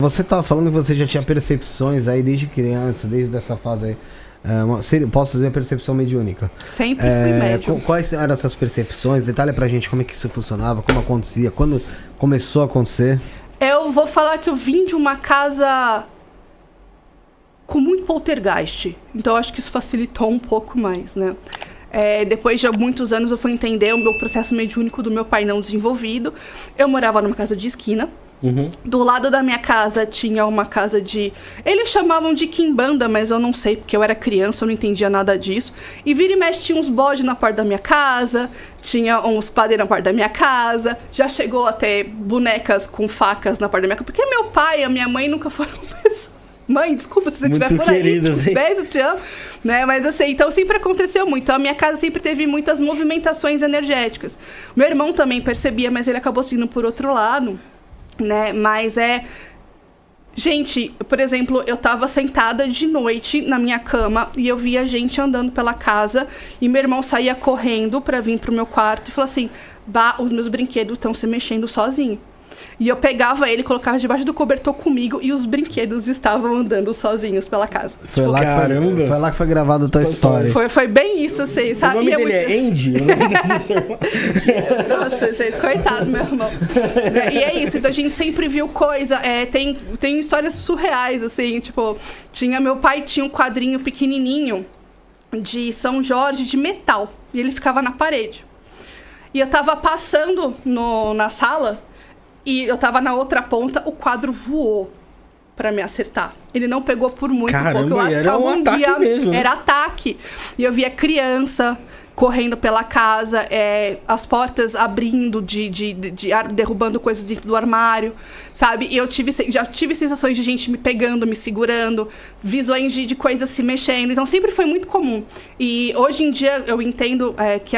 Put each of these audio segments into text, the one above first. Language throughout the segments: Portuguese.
Você tava falando que você já tinha percepções aí desde criança, desde essa fase aí. Posso dizer percepção mediúnica? Sempre fui médium. Quais eram essas percepções? Detalhe pra gente como é que isso funcionava, como acontecia, quando começou a acontecer. Eu vou falar que eu vim de uma casa com muito poltergeist. Então acho que isso facilitou um pouco mais, né? Depois de muitos anos eu fui entender o meu processo mediúnico do meu pai não desenvolvido. Eu morava numa casa de esquina. Uhum. Do lado da minha casa tinha uma casa de... Eles chamavam de quimbanda, mas eu não sei, porque eu era criança, eu não entendia nada disso. E vira e mexe tinha uns bodes na porta da minha casa, tinha uns padeiros na porta da minha casa, já chegou a ter bonecas com facas na porta da minha casa, porque meu pai e a minha mãe nunca foram pessoas. Mãe, desculpa se você estiver por aí. Queridas, hein? Beijo, te amo. Né? Mas assim, então sempre aconteceu muito. Então a minha casa sempre teve muitas movimentações energéticas. Meu irmão também percebia, mas ele acabou seguindo por outro lado. Né? Mas gente, por exemplo, eu tava sentada de noite na minha cama e eu via gente andando pela casa e meu irmão saía correndo pra vir pro meu quarto e falou assim: bah, os meus brinquedos estão se mexendo sozinho. E eu pegava ele, colocava debaixo do cobertor comigo e os brinquedos estavam andando sozinhos pela casa. Foi lá que foi gravada a tua história. Foi bem isso, assim, sabe? O nome dele é Andy? Nossa, coitado, meu irmão. E é isso, então a gente sempre viu coisa. Tem histórias surreais, assim, tipo, meu pai tinha um quadrinho pequenininho de São Jorge de metal. E ele ficava na parede. E eu tava passando na sala. E eu tava na outra ponta, o quadro voou pra me acertar. Ele não pegou por muito pouco. Eu acho que algum dia mesmo, né? Era ataque. E eu via criança correndo pela casa, as portas abrindo, derrubando coisas dentro do armário, sabe? E eu já tive sensações de gente me pegando, me segurando, visões de coisas se mexendo. Então sempre foi muito comum. E hoje em dia eu entendo que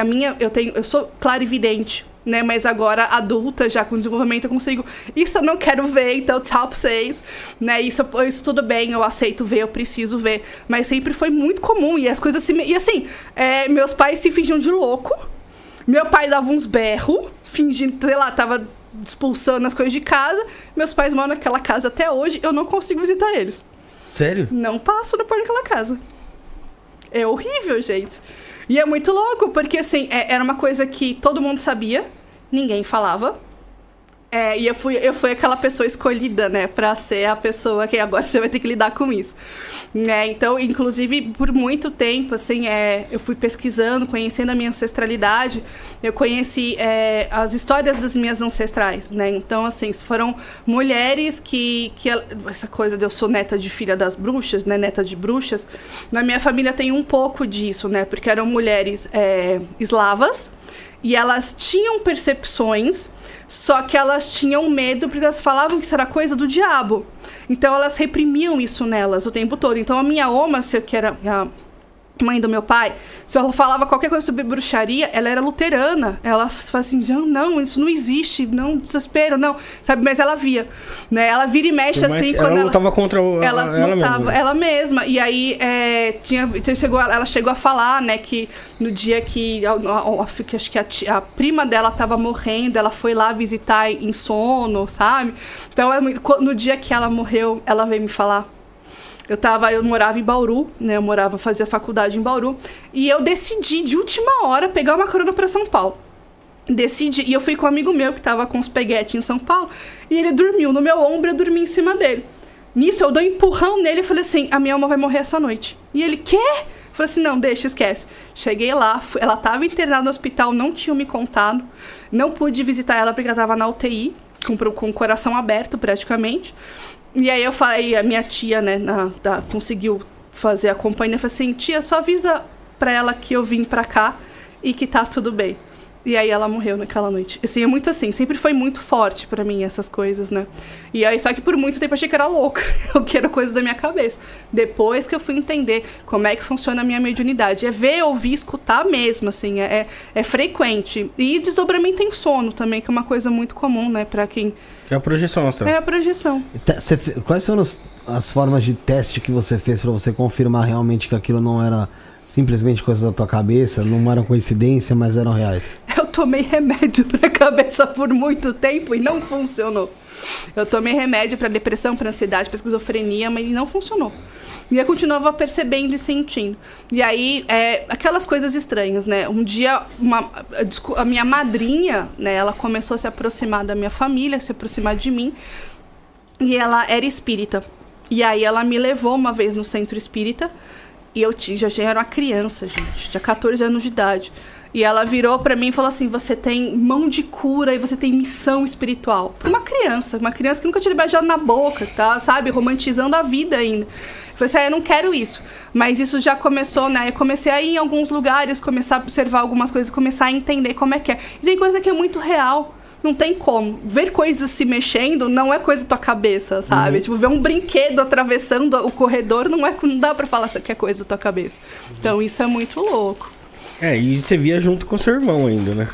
eu sou clarividente. Né, mas agora adulta, já com desenvolvimento, eu consigo. Isso eu não quero ver, então tchau pra vocês. Né, isso tudo bem, eu aceito ver, eu preciso ver. Mas sempre foi muito comum. E as coisas se. E assim, meus pais se fingiam de louco. Meu pai dava uns berros, fingindo, sei lá, tava expulsando as coisas de casa. Meus pais moram naquela casa até hoje, eu não consigo visitar eles. Sério? Não passo na porta daquela casa. É horrível, gente. E é muito louco, porque assim, era uma coisa que todo mundo sabia, ninguém falava. E eu fui aquela pessoa escolhida, né, pra ser a pessoa que agora você vai ter que lidar com isso. Né? Então, inclusive, por muito tempo, assim, eu fui pesquisando, conhecendo a minha ancestralidade, eu conheci as histórias das minhas ancestrais, né? Então, assim, foram mulheres que essa coisa de eu sou neta de filha das bruxas, né, neta de bruxas, na minha família tem um pouco disso, né, porque eram mulheres eslavas, e elas tinham percepções, só que elas tinham medo porque elas falavam que isso era coisa do diabo. Então elas reprimiam isso nelas o tempo todo. Então a minha oma, que era a mãe do meu pai, se ela falava qualquer coisa sobre bruxaria, ela era luterana. Ela falava assim, não, isso não existe, não, desespero, não. Sabe, mas ela via, né? Ela vira e mexe assim. Quando ela lutava contra ela mesma. E aí ela chegou a falar, né, que no dia que acho que a prima dela estava morrendo, ela foi lá visitar em sono, sabe? Então no dia que ela morreu, ela veio me falar. Eu morava em Bauru, né? Fazia faculdade em Bauru. E eu decidi, de última hora, pegar uma carona para São Paulo. E eu fui com um amigo meu que tava com os peguetes em São Paulo. E ele dormiu no meu ombro, eu dormi em cima dele. Nisso, eu dou um empurrão nele e falei assim, a minha alma vai morrer essa noite. E ele, quê? Eu falei assim, não, deixa, esquece. Cheguei lá, ela tava internada no hospital, não tinham me contado. Não pude visitar ela porque ela tava na UTI, com o coração aberto praticamente. E aí eu falei, a minha tia, né, conseguiu fazer a companhia. Eu falei assim, tia, só avisa pra ela que eu vim pra cá e que tá tudo bem. E aí ela morreu naquela noite. Assim, é muito assim, sempre foi muito forte pra mim essas coisas, né? E aí, só que por muito tempo eu achei que era louca, que era coisa da minha cabeça. Depois que eu fui entender como é que funciona a minha mediunidade. É ver, ouvir, escutar mesmo, assim, é frequente. E desdobramento em sono também, que é uma coisa muito comum, né, pra quem... Que é a projeção astral. É a projeção. Quais foram as formas de teste que você fez pra você confirmar realmente que aquilo não era simplesmente coisa da tua cabeça, não eram coincidência, mas eram reais? Eu tomei remédio pra cabeça por muito tempo e não funcionou. Eu tomei remédio pra depressão, pra ansiedade, pra esquizofrenia, mas não funcionou. E eu continuava percebendo e sentindo. E aí, aquelas coisas estranhas, né? Um dia, a minha madrinha, né? Ela começou a se aproximar da minha família, se aproximar de mim. E ela era espírita. E aí, ela me levou uma vez no centro espírita. E eu já era uma criança, gente. Tinha 14 anos de idade. E ela virou pra mim e falou assim, você tem mão de cura e você tem missão espiritual. Pra uma criança que nunca tinha beijado na boca, tá? Sabe? Romantizando a vida ainda. Eu falei assim, eu não quero isso. Mas isso já começou, né? Eu comecei a ir em alguns lugares, começar a observar algumas coisas, começar a entender como é que é. E tem coisa que é muito real. Não tem como. Ver coisas se mexendo não é coisa da tua cabeça, sabe? Tipo, ver um brinquedo atravessando o corredor não dá pra falar que é coisa da tua cabeça. Então, isso é muito louco. E você via junto com seu irmão ainda, né?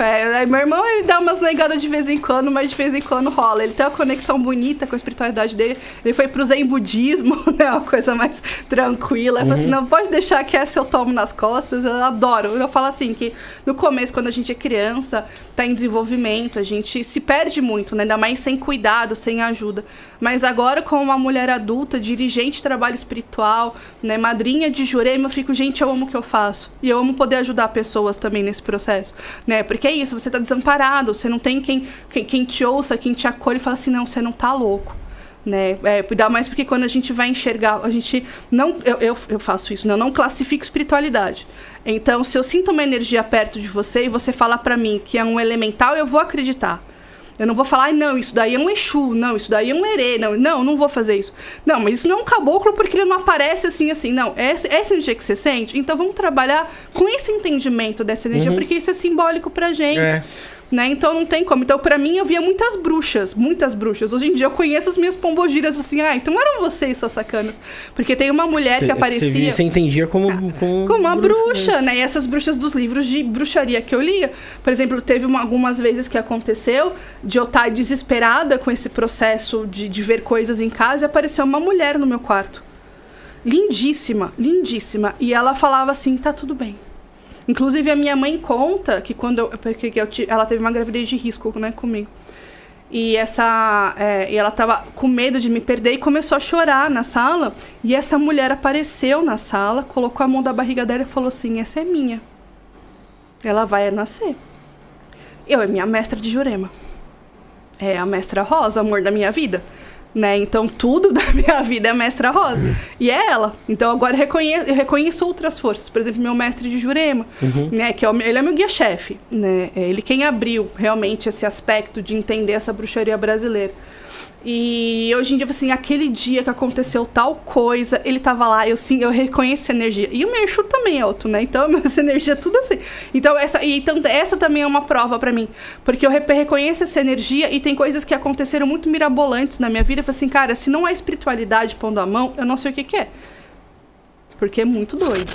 Meu irmão, ele dá umas negadas de vez em quando, mas de vez em quando rola. Ele tem uma conexão bonita com a espiritualidade dele. Ele foi pro Zen budismo, né? Uma coisa mais tranquila. Ele falou assim, não, pode deixar que essa eu tomo nas costas. Eu adoro. Eu falo assim, que no começo, quando a gente é criança, tá em desenvolvimento, a gente se perde muito, né? Ainda mais sem cuidado, sem ajuda. Mas agora, como uma mulher adulta, dirigente de trabalho espiritual, né? Madrinha de Jurema, eu fico, gente, eu amo o que eu faço. E eu amo poder ajudar pessoas também nesse processo, né? Porque é isso, você tá desamparado, você não tem quem te ouça, quem te acolhe e fala assim, não, você não tá louco, né? Ainda mais porque quando a gente vai enxergar, a gente não... Eu faço isso, né? Eu não classifico espiritualidade. Então, se eu sinto uma energia perto de você e você fala pra mim que é um elemental, eu vou acreditar. Eu não vou falar, não, isso daí é um Exu, não, isso daí é um Herê, não vou fazer isso. Não, mas isso não é um caboclo porque ele não aparece assim, não. Essa energia que você sente, então vamos trabalhar com esse entendimento dessa energia, porque isso é simbólico pra gente. Né? Então não tem como. Então, pra mim, eu via muitas bruxas. Hoje em dia eu conheço as minhas pombogiras, assim, então eram vocês, suas sacanas. Porque tem uma mulher que aparecia. Você entendia como uma bruxa, né? E essas bruxas dos livros de bruxaria que eu lia. Por exemplo, teve algumas vezes que aconteceu de eu estar desesperada com esse processo de ver coisas em casa e apareceu uma mulher no meu quarto. Lindíssima, lindíssima. E ela falava assim, tá tudo bem. Inclusive, a minha mãe conta que ela teve uma gravidez de risco, né, comigo. E ela tava com medo de me perder e começou a chorar na sala. E essa mulher apareceu na sala, colocou a mão da barriga dela e falou assim, essa é minha. Ela vai nascer. É minha mestra de Jurema. É a mestra Rosa, amor da minha vida. Né? Então, tudo da minha vida é a mestra Rosa. E é ela. Então, agora eu reconheço outras forças. Por exemplo, meu mestre de Jurema, né? Ele é meu guia-chefe. Né? É ele quem abriu, realmente, esse aspecto de entender essa bruxaria brasileira. E hoje em dia, assim, aquele dia que aconteceu tal coisa, ele tava lá, eu reconheci a energia. E o meu Exu também é outro, né? Então, essa energia é tudo assim. Então, essa também é uma prova pra mim. Porque eu reconheço essa energia e tem coisas que aconteceram muito mirabolantes na minha vida. Eu falei assim, cara, se não é espiritualidade pondo a mão, eu não sei o que é. Porque é muito doido.